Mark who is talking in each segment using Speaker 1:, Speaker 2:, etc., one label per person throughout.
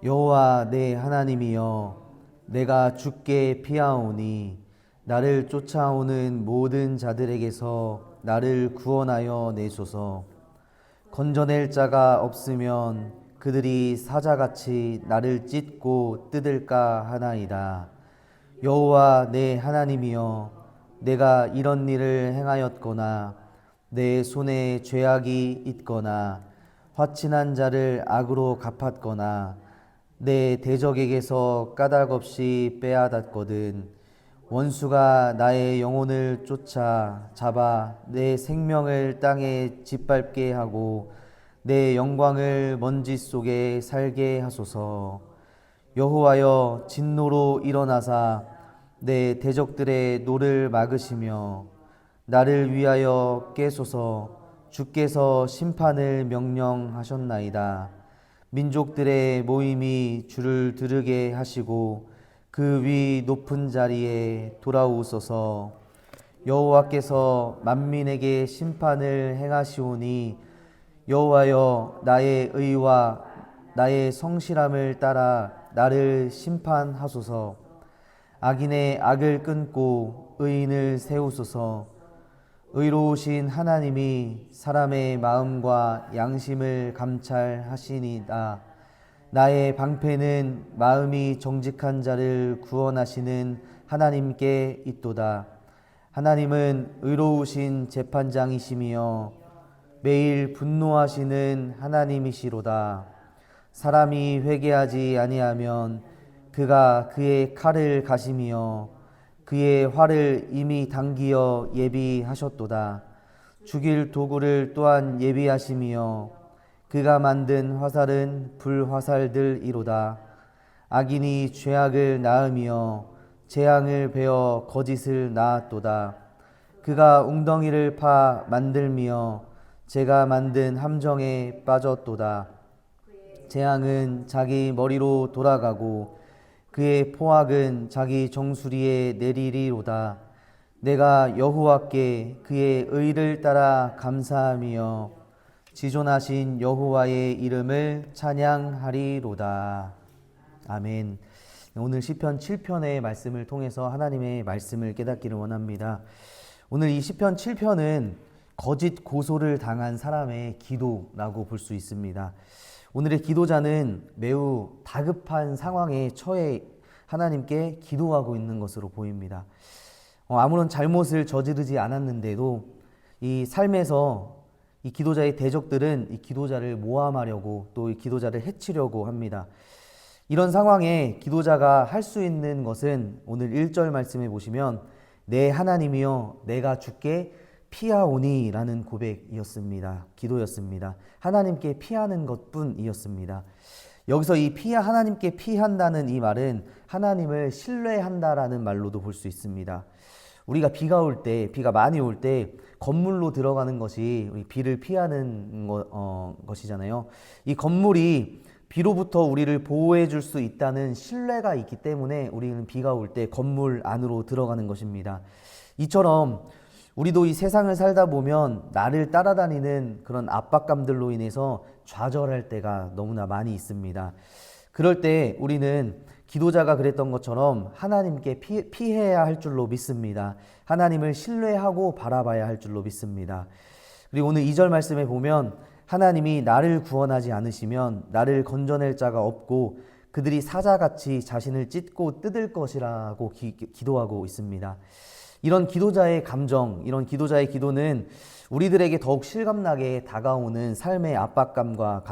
Speaker 1: 여호와 내 하나님이여, 내가 주께 피하오니 나를 쫓아오는 모든 자들에게서 나를 구원하여 내소서. 건져낼 자가 없으면 그들이 사자같이 나를 찢고 뜯을까 하나이다. 여호와 내 하나님이여, 내가 이런 일을 행하였거나 내 손에 죄악이 있거나 화친한 자를 악으로 갚았거나 내 대적에게서 까닭없이 빼앗았거든 원수가 나의 영혼을 쫓아 잡아 내 생명을 땅에 짓밟게 하고 내 영광을 먼지 속에 살게 하소서. 여호와여, 진노로 일어나사 내 대적들의 노를 막으시며 나를 위하여 깨소서. 주께서 심판을 명령하셨나이다. 민족들의 모임이 주를 들으게 하시고 그 위 높은 자리에 돌아오소서. 여호와께서 만민에게 심판을 행하시오니 여호와여, 나의 의와 나의 성실함을 따라 나를 심판하소서. 악인의 악을 끊고 의인을 세우소서. 의로우신 하나님이 사람의 마음과 양심을 감찰하시니이다. 나의 방패는 마음이 정직한 자를 구원하시는 하나님께 있도다. 하나님은 의로우신 재판장이시며 매일 분노하시는 하나님이시로다. 사람이 회개하지 아니하면 그가 그의 칼을 가시며 그의 활을 이미 당기어 예비하셨도다. 죽일 도구를 또한 예비하시며 그가 만든 화살은 불화살들이로다. 악인이 죄악을 낳으며 재앙을 베어 거짓을 낳았도다. 그가 웅덩이를 파 만들며 제가 만든 함정에 빠졌도다. 재앙은 자기 머리로 돌아가고 그의 포악은 자기 정수리에 내리리로다. 내가 여호와께 그의 의를 따라 감사하며 지존하신 여호와의 이름을 찬양하리로다. 아멘. 오늘 시편 7편의 말씀을 통해서 하나님의 말씀을 깨닫기를 원합니다. 오늘 이 시편 7편은 거짓 고소를 당한 사람의 기도라고 볼 수 있습니다. 오늘의 기도자는 매우 다급한 상황에 처해 하나님께 기도하고 있는 것으로 보입니다. 아무런 잘못을 저지르지 않았는데도 이 삶에서 이 기도자의 대적들은 이 기도자를 모함하려고 또 이 기도자를 해치려고 합니다. 이런 상황에 기도자가 할 수 있는 것은 오늘 1절 말씀에 보시면 내 하나님이여, 내가 주께 피하오니 라는 고백이었습니다. 기도였습니다. 하나님께 피하는 것뿐이었습니다. 여기서 이 하나님께 피한다는 이 말은 하나님을 신뢰한다라는 말로도 볼 수 있습니다. 우리가 비가 올 때, 비가 많이 올 때 건물로 들어가는 것이 우리 비를 피하는 것이잖아요. 이 건물이 비로부터 우리를 보호해 줄 수 있다는 신뢰가 있기 때문에 우리는 비가 올 때 건물 안으로 들어가는 것입니다. 이처럼 우리도 이 세상을 살다 보면 나를 따라다니는 그런 압박감들로 인해서 좌절할 때가 너무나 많이 있습니다. 그럴 때 우리는 기도자가 그랬던 것처럼 하나님께 피해야 할 줄로 믿습니다. 하나님을 신뢰하고 바라봐야 할 줄로 믿습니다. 그리고 오늘 2절 말씀에 보면 하나님이 나를 구원하지 않으시면 나를 건져낼 자가 없고 그들이 사자같이 자신을 찢고 뜯을 것이라고 기도하고 있습니다. 이런 기도자의 감정, 이런 기도자의 기도는 우리들에게 더욱 실감나게 다가오는 삶의 압박감과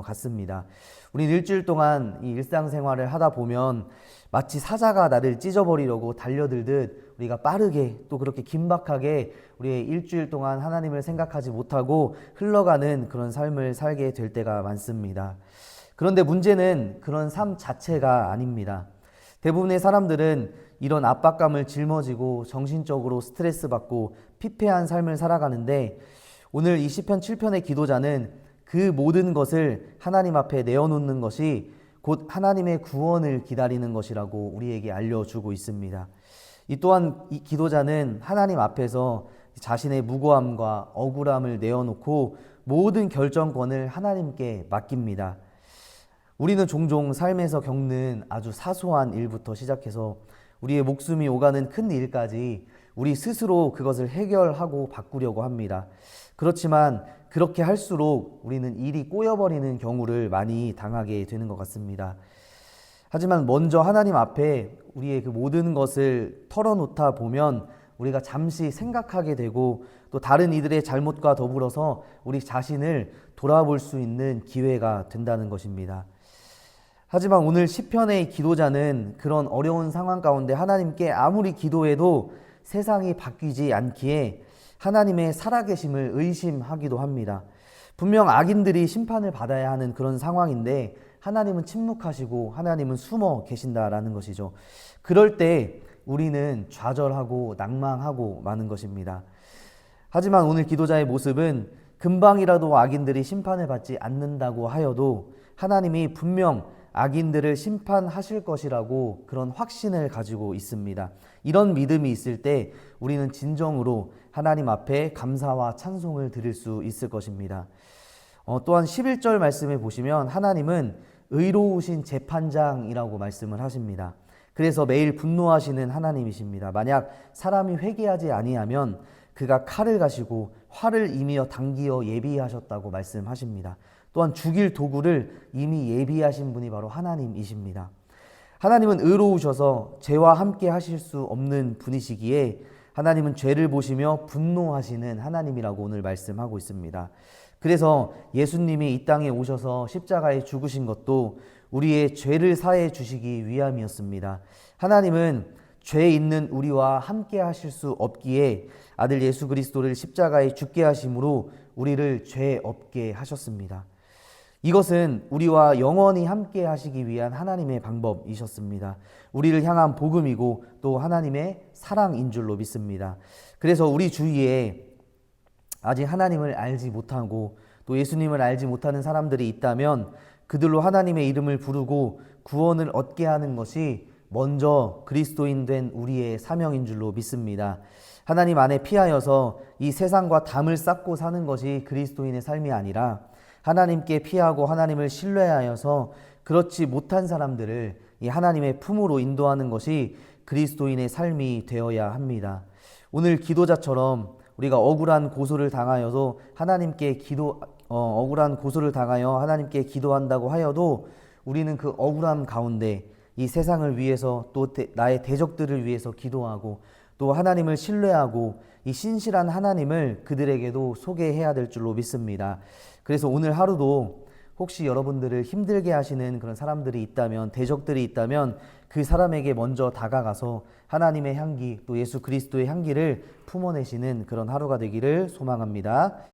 Speaker 1: 같습니다. 우리는 일주일 동안 이 일상생활을 하다 보면 마치 사자가 나를 찢어버리려고 달려들듯 우리가 빠르게 또 그렇게 긴박하게 우리의 일주일 동안 하나님을 생각하지 못하고 흘러가는 그런 삶을 살게 될 때가 많습니다. 그런데 문제는 그런 삶 자체가 아닙니다. 대부분의 사람들은 이런 압박감을 짊어지고 정신적으로 스트레스 받고 피폐한 삶을 살아가는데 오늘 이 시편 7편의 기도자는 그 모든 것을 하나님 앞에 내어놓는 것이 곧 하나님의 구원을 기다리는 것이라고 우리에게 알려주고 있습니다. 이 또한 이 기도자는 하나님 앞에서 자신의 무고함과 억울함을 내어놓고 모든 결정권을 하나님께 맡깁니다. 우리는 종종 삶에서 겪는 아주 사소한 일부터 시작해서 우리의 목숨이 오가는 큰 일까지 우리 스스로 그것을 해결하고 바꾸려고 합니다. 그렇지만 그렇게 할수록 우리는 일이 꼬여버리는 경우를 많이 당하게 되는 것 같습니다. 하지만 먼저 하나님 앞에 우리의 그 모든 것을 털어놓다 보면 우리가 잠시 생각하게 되고 또 다른 이들의 잘못과 더불어서 우리 자신을 돌아볼 수 있는 기회가 된다는 것입니다. 하지만 오늘 시편의 기도자는 그런 어려운 상황 가운데 하나님께 아무리 기도해도 세상이 바뀌지 않기에 하나님의 살아계심을 의심하기도 합니다. 분명 악인들이 심판을 받아야 하는 그런 상황인데 하나님은 침묵하시고 하나님은 숨어 계신다라는 것이죠. 그럴 때 우리는 좌절하고 낭망하고 마는 것입니다. 하지만 오늘 기도자의 모습은 금방이라도 악인들이 심판을 받지 않는다고 하여도 하나님이 분명 악인들을 심판하실 것이라고 그런 확신을 가지고 있습니다. 이런 믿음이 있을 때 우리는 진정으로 하나님 앞에 감사와 찬송을 드릴 수 있을 것입니다. 또한 11절 말씀에 보시면 하나님은 의로우신 재판장이라고 말씀을 하십니다. 그래서 매일 분노하시는 하나님이십니다. 만약 사람이 회개하지 아니하면 그가 칼을 가시고 활을 이미어 당기어 예비하셨다고 말씀하십니다. 또한 죽일 도구를 이미 예비하신 분이 바로 하나님이십니다. 하나님은 의로우셔서 죄와 함께 하실 수 없는 분이시기에 하나님은 죄를 보시며 분노하시는 하나님이라고 오늘 말씀하고 있습니다. 그래서 예수님이 이 땅에 오셔서 십자가에 죽으신 것도 우리의 죄를 사해 주시기 위함이었습니다. 하나님은 죄 있는 우리와 함께 하실 수 없기에 아들 예수 그리스도를 십자가에 죽게 하심으로 우리를 죄 없게 하셨습니다. 이것은 우리와 영원히 함께 하시기 위한 하나님의 방법이셨습니다. 우리를 향한 복음이고 또 하나님의 사랑인 줄로 믿습니다. 그래서 우리 주위에 아직 하나님을 알지 못하고 또 예수님을 알지 못하는 사람들이 있다면 그들로 하나님의 이름을 부르고 구원을 얻게 하는 것이 먼저 그리스도인 된 우리의 사명인 줄로 믿습니다. 하나님 안에 피하여서 이 세상과 담을 쌓고 사는 것이 그리스도인의 삶이 아니라 하나님께 피하고 하나님을 신뢰하여서 그렇지 못한 사람들을 이 하나님의 품으로 인도하는 것이 그리스도인의 삶이 되어야 합니다. 오늘 기도자처럼 우리가 억울한 고소를 당하여서 억울한 고소를 당하여 하나님께 기도한다고 하여도 우리는 그 억울함 가운데 이 세상을 위해서 또 나의 대적들을 위해서 기도하고 또 하나님을 신뢰하고 이 신실한 하나님을 그들에게도 소개해야 될 줄로 믿습니다. 그래서 오늘 하루도 혹시 여러분들을 힘들게 하시는 그런 사람들이 있다면, 대적들이 있다면 그 사람에게 먼저 다가가서 하나님의 향기 또 예수 그리스도의 향기를 품어내시는 그런 하루가 되기를 소망합니다.